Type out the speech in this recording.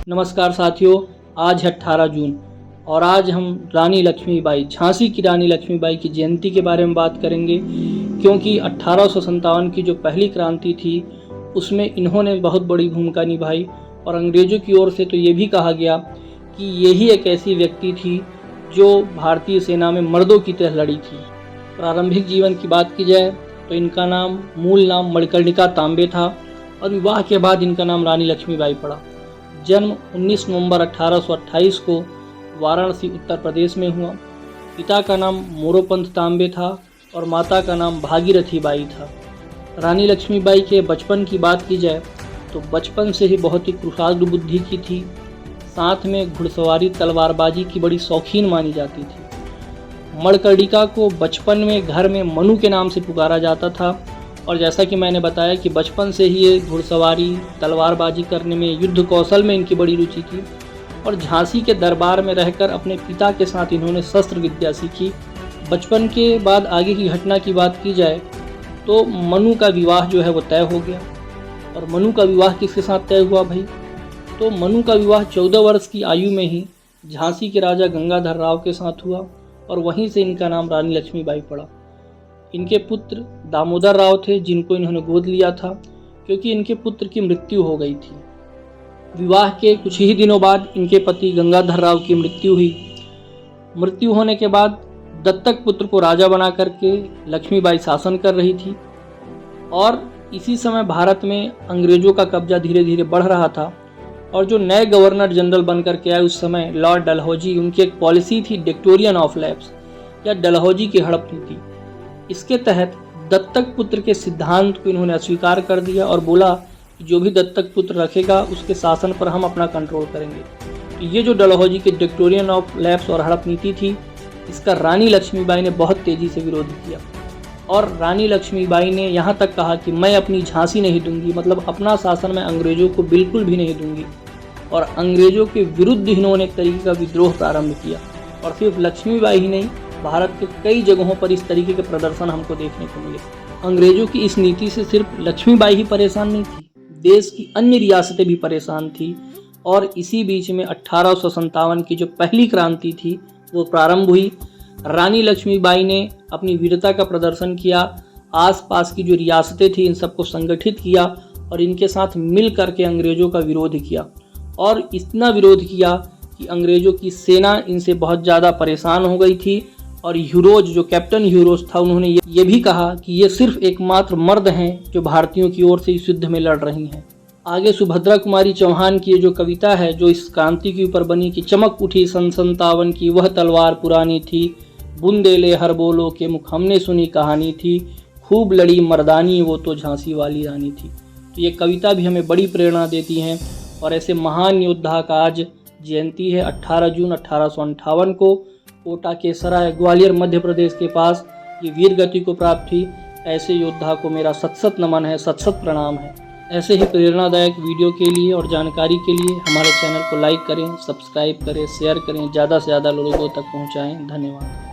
नमस्कार साथियों, आज है 18 जून और आज हम रानी लक्ष्मीबाई, झांसी की रानी लक्ष्मीबाई की जयंती के बारे में बात करेंगे। क्योंकि 1857 की जो पहली क्रांति थी उसमें इन्होंने बहुत बड़ी भूमिका निभाई और अंग्रेज़ों की ओर से तो ये भी कहा गया कि यही एक ऐसी व्यक्ति थी जो भारतीय सेना में मर्दों की तरह लड़ी थी। प्रारंभिक जीवन की बात की जाए तो इनका मूल नाम मणिकर्णिका तांबे था और विवाह के बाद इनका नाम रानी लक्ष्मीबाई पड़ा। जन्म 19 नवंबर 1828 को वाराणसी उत्तर प्रदेश में हुआ। पिता का नाम मोरोपंत तांबे था और माता का नाम भागीरथी बाई था। रानी लक्ष्मीबाई के बचपन की बात की जाए तो बचपन से ही बहुत ही कुशाग्र बुद्धि की थी। साथ में घुड़सवारी तलवारबाजी की बड़ी शौकीन मानी जाती थी। मणिकर्णिका को बचपन में घर में मनु के नाम से पुकारा जाता था और जैसा कि मैंने बताया कि बचपन से ही ये घुड़सवारी तलवारबाजी करने में, युद्ध कौशल में इनकी बड़ी रुचि थी और झांसी के दरबार में रहकर अपने पिता के साथ इन्होंने शस्त्र विद्या सीखी। बचपन के बाद आगे की घटना की बात की जाए तो मनु का विवाह जो है वो तय हो गया। और मनु का विवाह किसके साथ तय हुआ भाई? तो मनु का विवाह 14 वर्ष की आयु में ही झांसी के राजा गंगाधर राव के साथ हुआ और वहीं से इनका नाम रानी लक्ष्मीबाई पड़ा। इनके पुत्र दामोदर राव थे जिनको इन्होंने गोद लिया था क्योंकि इनके पुत्र की मृत्यु हो गई थी। विवाह के कुछ ही दिनों बाद इनके पति गंगाधर राव की मृत्यु हुई। मृत्यु होने के बाद दत्तक पुत्र को राजा बना करके लक्ष्मीबाई शासन कर रही थी और इसी समय भारत में अंग्रेजों का कब्जा धीरे धीरे बढ़ रहा था और जो नए गवर्नर जनरल बनकर के आए उस समय लॉर्ड डलहौजी, उनकी एक पॉलिसी थी डिक्टोरियन ऑफ लैप्स या डलहौजी की हड़प नीति। इसके तहत दत्तक पुत्र के सिद्धांत को इन्होंने अस्वीकार कर दिया और बोला कि जो भी दत्तक पुत्र रखेगा उसके शासन पर हम अपना कंट्रोल करेंगे। तो ये जो डलहौजी के डिक्टोरियन ऑफ लैप्स और हड़प नीति थी, इसका रानी लक्ष्मीबाई ने बहुत तेजी से विरोध किया और रानी लक्ष्मीबाई ने यहाँ तक कहा कि मैं अपनी झांसी नहीं दूंगी, मतलब अपना शासन मैं अंग्रेजों को बिल्कुल भी नहीं दूंगी। और अंग्रेजों के विरुद्ध इन्होंने एक तरीके का विद्रोह प्रारंभ किया और सिर्फ लक्ष्मीबाई ही नहीं, भारत के कई जगहों पर इस तरीके के प्रदर्शन हमको देखने को मिले। अंग्रेजों की इस नीति से सिर्फ लक्ष्मीबाई ही परेशान नहीं थी, देश की अन्य रियासतें भी परेशान थी। और इसी बीच में 1857 की जो पहली क्रांति थी वो प्रारंभ हुई। रानी लक्ष्मीबाई ने अपनी वीरता का प्रदर्शन किया, आसपास की जो रियासतें थी इन सबको संगठित किया और इनके साथ मिल करके अंग्रेजों का विरोध किया और इतना विरोध किया कि अंग्रेजों की सेना इनसे बहुत ज़्यादा परेशान हो गई थी। और ह्यूरोज, जो कैप्टन ह्यूरोज था, उन्होंने ये भी कहा कि ये सिर्फ एकमात्र मर्द हैं जो भारतीयों की ओर से इस युद्ध में लड़ रही हैं। आगे सुभद्रा कुमारी चौहान की जो कविता है जो इस क्रांति के ऊपर बनी कि चमक उठी सन 57 की वह तलवार पुरानी थी, बुंदेले हर बोलो के मुख हमने सुनी कहानी थी, खूब लड़ी मर्दानी वो तो झांसी वाली रानी थी। तो ये कविता भी हमें बड़ी प्रेरणा देती हैं और ऐसे महान योद्धा का आज जयंती है 18 जून 1858 को। कोटा के सराय ग्वालियर मध्य प्रदेश के पास ये वीर गति को प्राप्त थी। ऐसे योद्धा को मेरा सत नमन है, सत प्रणाम है। ऐसे ही प्रेरणादायक वीडियो के लिए और जानकारी के लिए हमारे चैनल को लाइक करें, सब्सक्राइब करें, शेयर करें, ज़्यादा से ज़्यादा लोगों तक पहुँचाएँ। धन्यवाद।